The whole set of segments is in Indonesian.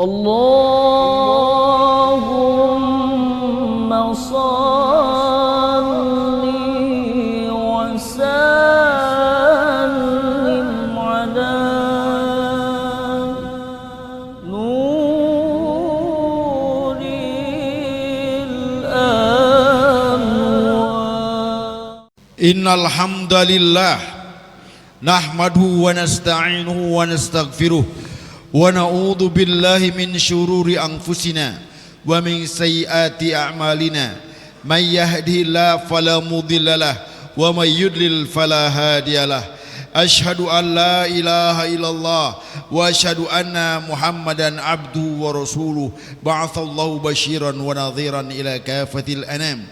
Allahumma salli wa sallim ala nuril anwar. Innal hamdalillah nahmaduhu wa nasta'inuhu wa nastaghfiruh wa na'udzu billahi min syururi anfusina wa min sayyiati a'malina may yahdihillahu fala mudhillalah wa may yudlil fala hadiyalah. Asyhadu an la ilaha illallah wa asyhadu anna Muhammadan abduhu wa rasuluh ba'atsallahu basyiran wa nadhiran ila kafatil anam.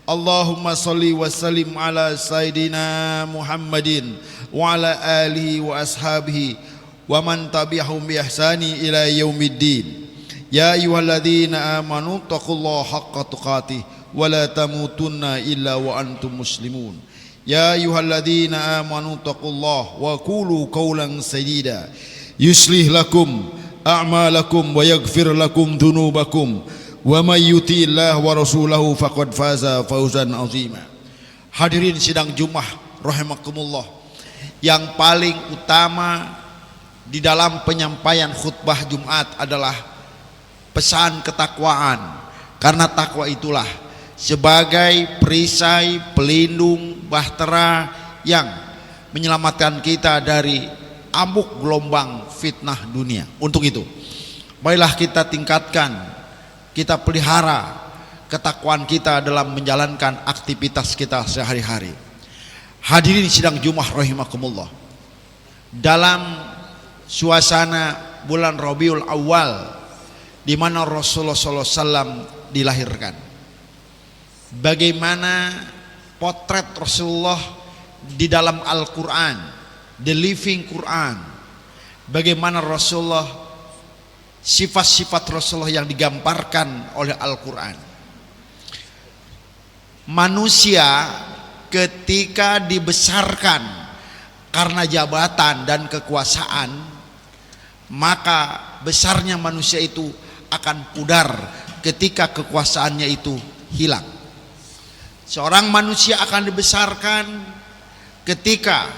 Allahumma salli wa sallim ala sayyidina Muhammadin wa ala alihi wa ashabihi wa man tabi'ahum bi ihsani ila yaumiddin. Ya ayyuhalladzina amanu taqullaha haqqa tuqatih wa la tamutunna illa wa antum muslimun. Ya ayyuhalladzina amanu taqullaha wa qulu qawlan sadida yuslih lakum a'malakum wa yaghfir lakum dhunubakum wa may yuti'illah wa rasulahu faqad faza fawzan azima. Hadirin sidang Jumat rahimakumullah, yang paling utama di dalam penyampaian khutbah Jumat adalah pesan ketakwaan, karena takwa itulah sebagai perisai pelindung bahtera yang menyelamatkan kita dari amuk gelombang fitnah dunia. Untuk itu, marilah kita tingkatkan, kita pelihara ketakwaan kita dalam menjalankan aktivitas kita sehari-hari. Hadirin sidang Jumat rahimakumullah, dalam suasana bulan Rabiul Awal di mana Rasulullah SAW dilahirkan, bagaimana potret Rasulullah di dalam Al-Quran, the living Quran, bagaimana Rasulullah, sifat-sifat Rasulullah yang digambarkan oleh Al-Quran. Manusia ketika dibesarkan karena jabatan dan kekuasaan, maka besarnya manusia itu akan pudar ketika kekuasaannya itu hilang. Seorang manusia akan dibesarkan ketika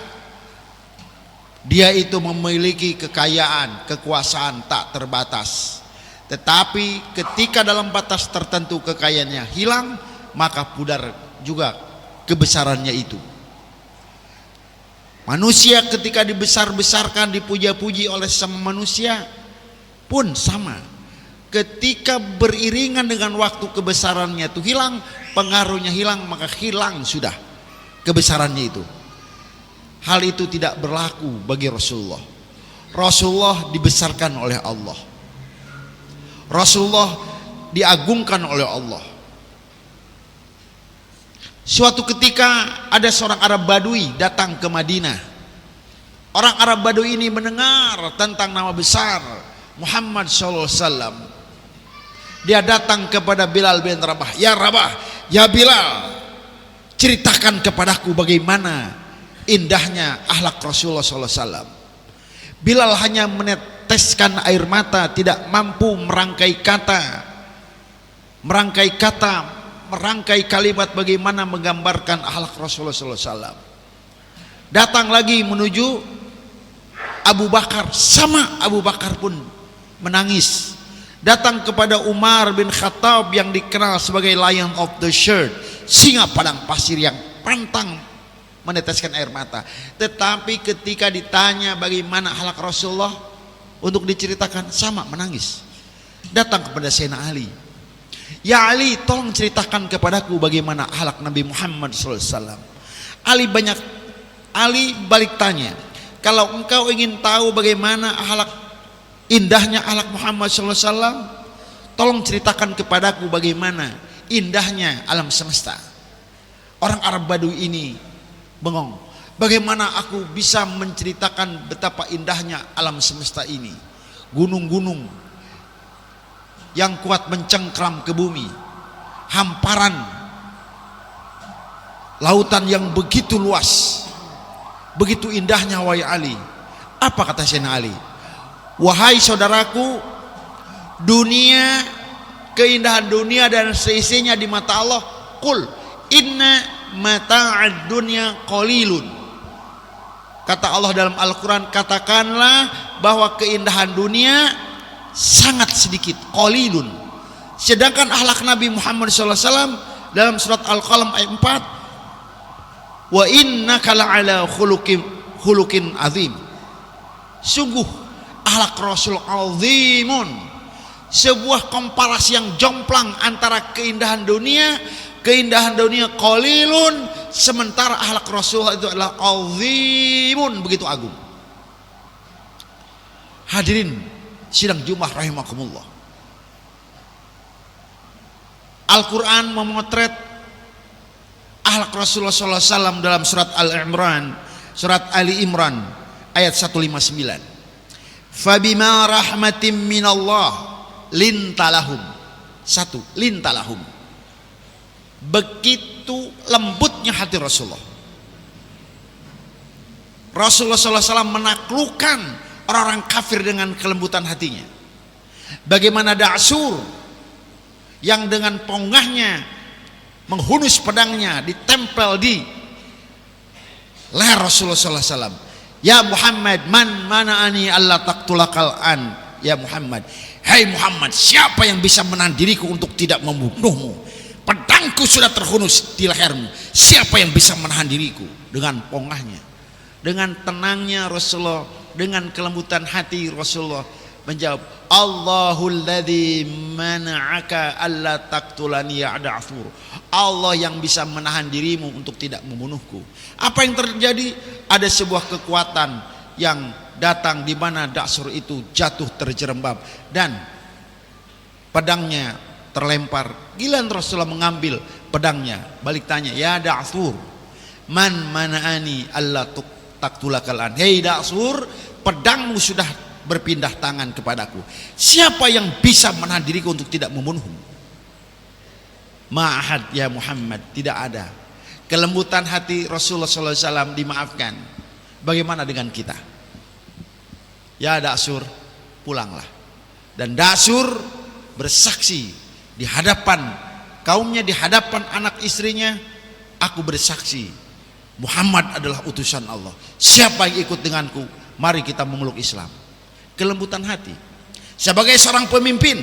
dia itu memiliki kekayaan, kekuasaan tak terbatas. Tetapi ketika dalam batas tertentu kekayaannya hilang, maka pudar juga kebesarannya itu. Manusia ketika dibesar-besarkan, dipuja-puji oleh sama manusia pun sama. Ketika beriringan dengan waktu kebesarannya itu hilang, pengaruhnya hilang, maka hilang sudah kebesarannya itu. Hal itu tidak berlaku bagi Rasulullah. Rasulullah dibesarkan oleh Allah. Rasulullah diagungkan oleh Allah. Suatu ketika ada seorang Arab Badui datang ke Madinah. Orang Arab Badui ini mendengar tentang nama besar Muhammad SAW. Dia datang kepada Bilal bin Rabah. Ya Rabah, ya Bilal, ceritakan kepadaku bagaimana indahnya akhlak Rasulullah SAW. Bilal hanya meneteskan air mata, tidak mampu merangkai kalimat bagaimana menggambarkan akhlak Rasulullah SAW. Datang lagi menuju Abu Bakar, sama Abu Bakar pun menangis. Datang kepada Umar bin Khattab yang dikenal sebagai Lion of the Shirt, singa padang pasir yang pantang meneteskan air mata. Tetapi ketika ditanya bagaimana akhlak Rasulullah untuk diceritakan, sama menangis. Datang kepada Sayyidina Ali. Ya Ali, tolong ceritakan kepadaku bagaimana akhlak Nabi Muhammad SAW. Ali balik tanya, kalau engkau ingin tahu bagaimana indahnya akhlak Muhammad SAW, tolong ceritakan kepadaku bagaimana indahnya alam semesta. Orang Arab Badui ini bengong, bagaimana aku bisa menceritakan betapa indahnya alam semesta ini. Gunung-gunung yang kuat mencengkram ke bumi, hamparan lautan yang begitu luas, begitu indahnya wahai Ali. Apa kata Sayyidina Ali? Wahai saudaraku, dunia, keindahan dunia dan seisinya di mata Allah. Qul inna mata'ad dunya qalilun. Kata Allah dalam Al-Quran, katakanlah bahwa keindahan dunia sangat sedikit, qalilun. Sedangkan akhlak Nabi Muhammad SAW dalam surat Al-Qalam ayat 4, wa innaka la'ala khuluqin azim. Sungguh akhlak Rasul azimun. Sebuah komparasi yang jomplang antara keindahan dunia qalilun, sementara akhlak Rasulullah itu adalah azimun, begitu agung. Hadirin sidang Jumat rahimakumullah, Al-Quran memotret akhlak Rasulullah SAW dalam surat Ali Imran ayat 159. Fabima rahmatim minallah lintalahum. Satu, lintalahum. Begitu lembutnya hati Rasulullah. Rasulullah SAW menaklukkan orang-orang kafir dengan kelembutan hatinya. Bagaimana Da'sur yang dengan pongahnya menghunus pedangnya ditempel di leher Rasulullah SAW. Ya Muhammad, man mana'ani alla taqtulakal an. Ya Muhammad, hai Muhammad, siapa yang bisa menahan diriku untuk tidak membunuhmu? Pedangku sudah terhunus di lehermu, siapa yang bisa menahan diriku? Dengan pongahnya, dengan tenangnya Rasulullah, dengan kelembutan hati Rasulullah menjawab, Allahul ladzi mana'aka alla taqtulani ya Da'sur. Allah yang bisa menahan dirimu untuk tidak membunuhku. Apa yang terjadi? Ada sebuah kekuatan yang datang di mana Da'sur itu jatuh terjerembab dan pedangnya terlempar. Giliran Rasulullah mengambil pedangnya, balik tanya, ya Da'sur, man mana'ani alla taqtulakal an. Hei Da'sur, pedangmu sudah berpindah tangan kepadaku, siapa yang bisa menahan diriku untuk tidak membunuhmu? Ma'ahad ya Muhammad, tidak ada. Kelembutan hati Rasulullah SAW dimaafkan. Bagaimana dengan kita? Ya Da'sur, pulanglah. Dan Da'sur bersaksi di hadapan kaumnya, di hadapan anak istrinya, aku bersaksi Muhammad adalah utusan Allah. Siapa yang ikut denganku, mari kita memeluk Islam. Kelembutan hati. Sebagai seorang pemimpin,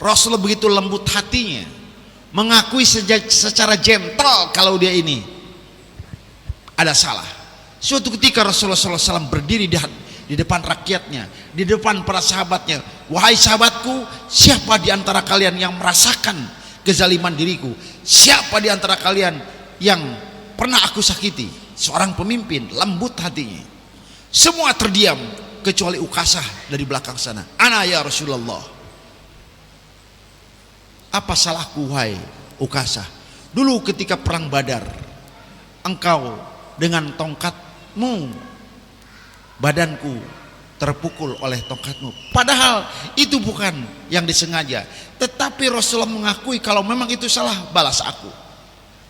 Rasulullah begitu lembut hatinya, mengakui secara gentle kalau dia ini ada salah. Suatu ketika Rasulullah SAW berdiri di depan rakyatnya, di depan para sahabatnya, wahai sahabatku, siapa di antara kalian yang merasakan kezaliman diriku? Siapa di antara kalian yang pernah aku sakiti? Seorang pemimpin lembut hatinya. Semua terdiam kecuali Ukasah dari belakang sana. Ana ya Rasulullah. Apa salahku wahai Ukasah? Dulu ketika perang Badar, engkau dengan tongkatmu, badanku terpukul oleh tongkatmu. Padahal itu bukan yang disengaja, tetapi Rasulullah mengakui kalau memang itu salah, balas aku.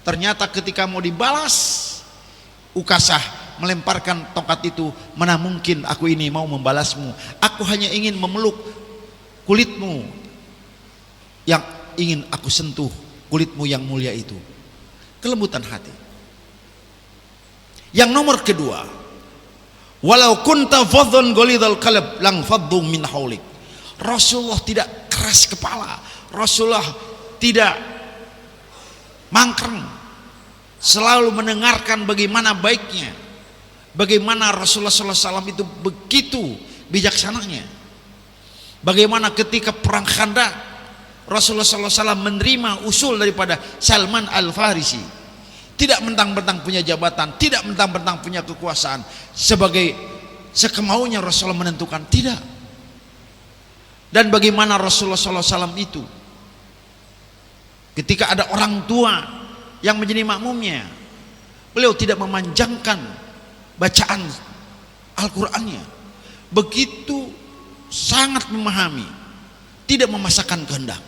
Ternyata ketika mau dibalas, Ukasah melemparkan tongkat itu, mana mungkin aku ini mau membalasmu, aku hanya ingin memeluk kulitmu yang ingin aku sentuh, kulitmu yang mulia itu. Kelembutan hati. Yang nomor kedua, walau kunta fadhon ghalidhal qalb lang faddu min haulik. Rasulullah tidak keras kepala, Rasulullah tidak mangkreng, selalu mendengarkan bagaimana baiknya, bagaimana Rasulullah SAW itu begitu bijaksananya. Bagaimana ketika perang Khandaq, Rasulullah SAW menerima usul daripada Salman Al-Farisi. Tidak mentang-mentang punya jabatan, tidak mentang-mentang punya kekuasaan, sebagai sekemaunya Rasulullah menentukan, tidak. Dan bagaimana Rasulullah SAW itu ketika ada orang tua yang menjadi makmumnya, beliau tidak memanjangkan bacaan Al-Qur'annya, begitu sangat memahami, tidak memaksakan kehendak.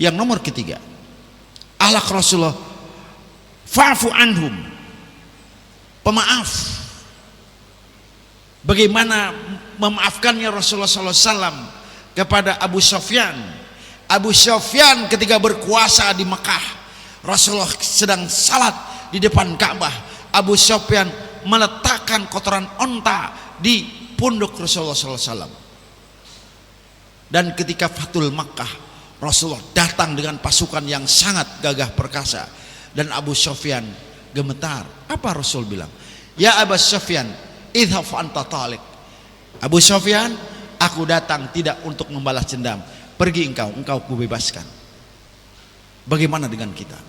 Yang nomor ketiga, akhlak Rasulullah, fa'fu anhum, pemaaf. Bagaimana memaafkannya Rasulullah SAW kepada Abu Sufyan. Abu Sufyan ketika berkuasa di Mekah, Rasulullah sedang salat di depan Ka'bah. Abu Sufyan meletakkan kotoran onta di punduk Rasulullah SAW. Dan ketika Fathul Makkah, Rasulullah datang dengan pasukan yang sangat gagah perkasa, dan Abu Sufyan gemetar. Apa Rasul bilang? Ya Abu Sufyan, idhaf anta talik. Abu Sufyan, aku datang tidak untuk membalas dendam. Pergi engkau kubebaskan. Bagaimana dengan kita?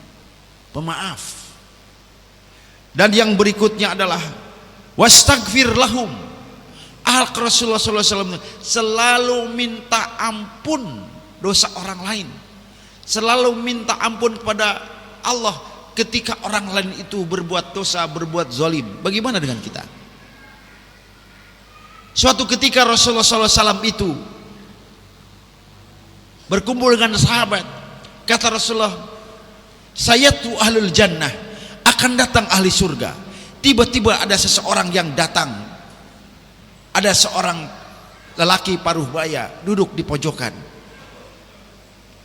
Pemaaf. Dan yang berikutnya adalah wastaghfir lahum. Rasulullah SAW selalu minta ampun dosa orang lain, selalu minta ampun kepada Allah ketika orang lain itu berbuat dosa, berbuat zalim. Bagaimana dengan kita? Suatu ketika Rasulullah SAW itu berkumpul dengan sahabat. Kata Rasulullah, sayatu ahlul jannah, akan datang ahli surga. Tiba-tiba ada seseorang yang datang. Ada seorang lelaki paruh baya duduk di pojokan.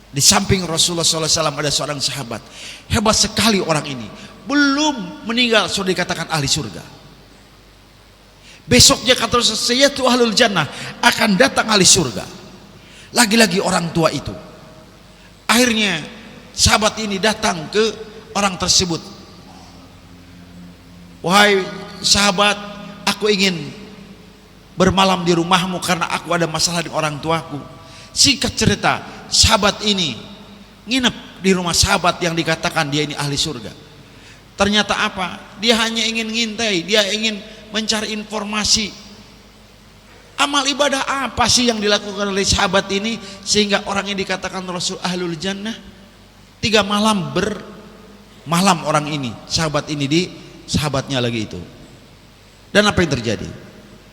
Di samping Rasulullah SAW ada seorang sahabat. Hebat sekali orang ini, belum meninggal sudah dikatakan ahli surga. Besoknya kata Rasulullah, sayatu ahlul jannah, akan datang ahli surga. Lagi-lagi orang tua itu. Akhirnya sahabat ini datang ke orang tersebut. Wahai sahabat, aku ingin bermalam di rumahmu karena aku ada masalah dengan orang tuaku. Singkat cerita, sahabat ini nginep di rumah sahabat yang dikatakan dia ini ahli surga. Ternyata apa? Dia hanya ingin ngintai, dia ingin mencari informasi. Amal ibadah apa sih yang dilakukan oleh sahabat ini sehingga orang ini dikatakan Rasul ahlul jannah? 3 malam bermalam orang ini, sahabat ini di sahabatnya lagi itu. Dan apa yang terjadi?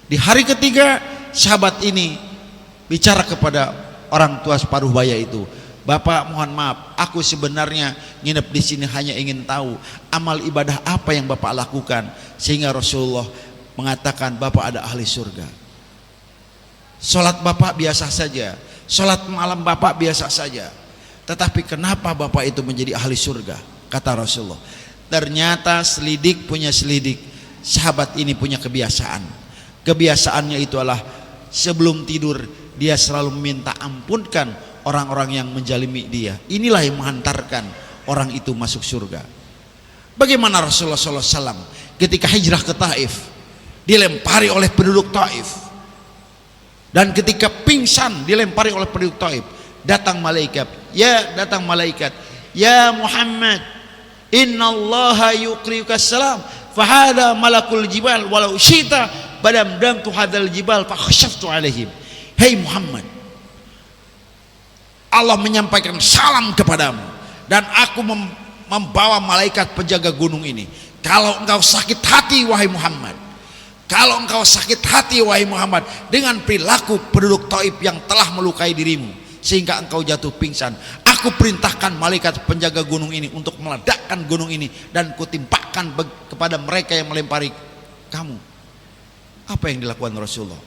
Di hari ketiga, sahabat ini bicara kepada orang tua separuh baya itu, Bapak mohon maaf, aku sebenarnya nginep di sini hanya ingin tahu amal ibadah apa yang Bapak lakukan sehingga Rasulullah mengatakan Bapak ada ahli surga. Sholat Bapak biasa saja, sholat malam Bapak biasa saja, tetapi kenapa Bapak itu menjadi ahli surga? Kata Rasulullah. Ternyata selidik punya selidik, sahabat ini punya kebiasaan. Kebiasaannya itu adalah sebelum tidur dia selalu meminta ampunkan orang-orang yang menjalimi dia. Inilah yang menghantarkan orang itu masuk surga. Bagaimana Rasulullah SAW ketika hijrah ke Taif, dilempari oleh penduduk Taif, dan ketika pingsan dilempari oleh penduduk Taif, datang malaikat, ya Muhammad, innallaha yuqriukas salam, fahada malakul jibal walau syita badam damtu hadal jibal fakhshaftu alaihim. Hei Muhammad, Allah menyampaikan salam kepadamu dan aku membawa malaikat penjaga gunung ini. Kalau engkau sakit hati wahai Muhammad, kalau engkau sakit hati wahai Muhammad dengan perilaku penduduk Taif yang telah melukai dirimu sehingga engkau jatuh pingsan, aku perintahkan malaikat penjaga gunung ini untuk meledakkan gunung ini dan kutimpakan kepada mereka yang melempari kamu. Apa yang dilakukan Rasulullah?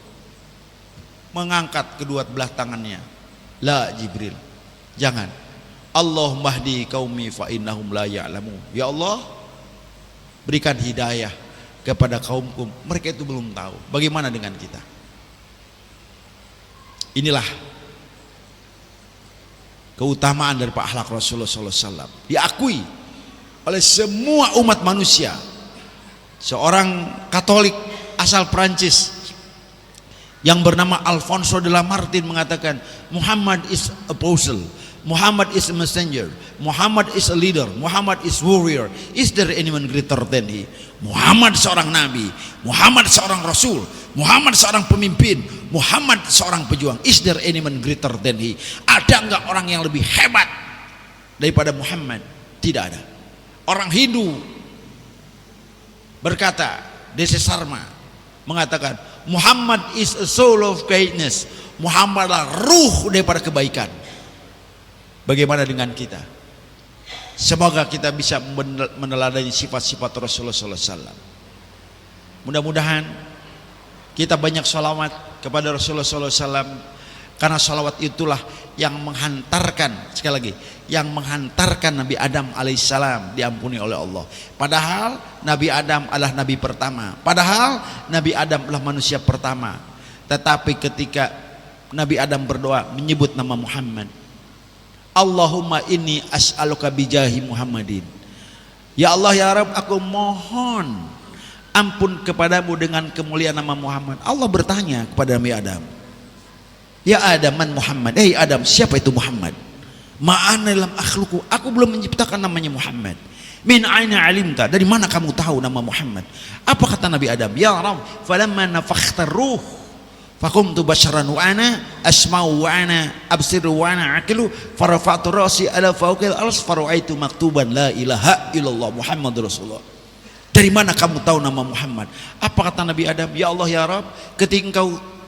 Mengangkat kedua belah tangannya. La Jibril, jangan. Allahumma hdi qaumi fa innahum la ya'lamun. Ya Allah, berikan hidayah kepada kaumku, mereka itu belum tahu. Bagaimana dengan kita? Inilah keutamaan dari akhlak Rasulullah SAW, diakui oleh semua umat manusia. Seorang Katolik asal Prancis yang bernama Alfonso de Lamartine mengatakan, Muhammad is apostle, Muhammad is a messenger, Muhammad is a leader, Muhammad is warrior. Is there anyone greater than he? Muhammad seorang nabi, Muhammad seorang rasul, Muhammad seorang pemimpin, Muhammad seorang pejuang. Is there anyone greater than he? Ada enggak orang yang lebih hebat daripada Muhammad? Tidak ada. Orang Hindu berkata, Desi Sarma mengatakan, Muhammad is a soul of kindness. Muhammad adalah ruh daripada kebaikan. Bagaimana dengan kita? Semoga kita bisa meneladani sifat-sifat Rasulullah SAW. Mudah-mudahan kita banyak sholawat kepada Rasulullah SAW Karena salawat itulah yang menghantarkan, sekali lagi, yang menghantarkan Nabi Adam alaihissalam diampuni oleh Allah. Padahal Nabi Adam adalah Nabi pertama, padahal Nabi Adam adalah manusia pertama. Tetapi ketika Nabi Adam berdoa menyebut nama Muhammad, Allahumma inni as'aluka bijahi Muhammadin, ya Allah ya Rabb, aku mohon ampun kepadamu dengan kemuliaan nama Muhammad. Allah bertanya kepada Nabi Adam, ya Adam, man Muhammad, hei Adam, siapa itu Muhammad? Ma'ana lam akhluku, aku belum menciptakan namanya Muhammad. Min aina alimta, dari mana kamu tahu nama Muhammad? Apa kata Nabi Adam? Ya Rabb, falamma nafakhta ruh fakumtu basyaran wa ana asma'u wa ana absiru wa ana aqilu farafa'tu ra'si ala fawqil ars fara'aitu maktuban la ilaha illallah Muhammadur Rasulullah. Dari mana kamu tahu nama Muhammad? Apa kata Nabi Adam? Ya Allah ya Rabb,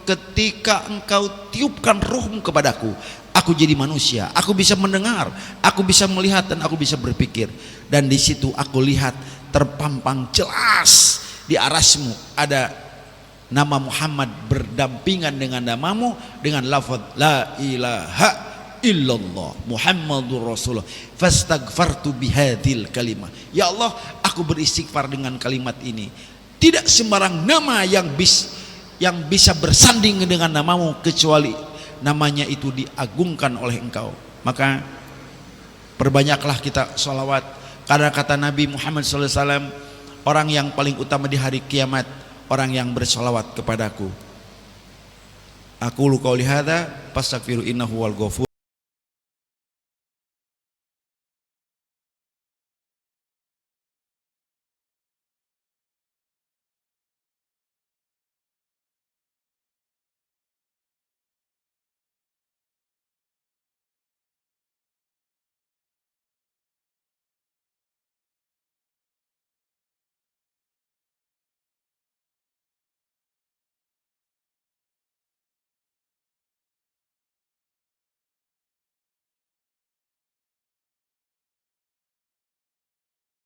ketika engkau tiupkan ruhmu kepadaku, aku jadi manusia, aku bisa mendengar, aku bisa melihat, dan aku bisa berpikir. Dan di situ aku lihat terpampang jelas di arasmu ada nama Muhammad berdampingan dengan namamu dengan lafaz la ilaha illallah Muhammadur Rasulullah fastaghfartu bihadil kalimah. Ya Allah, aku beristighfar dengan kalimat ini. Tidak sembarang nama yang bisa bersanding dengan namamu kecuali namanya itu diagungkan oleh engkau. Maka perbanyaklah kita sholawat, karena kata Nabi Muhammad SAW, orang yang paling utama di hari kiamat orang yang bersholawat kepadaku. Aku qauli hadza fastaghfiru innahu wal ghafur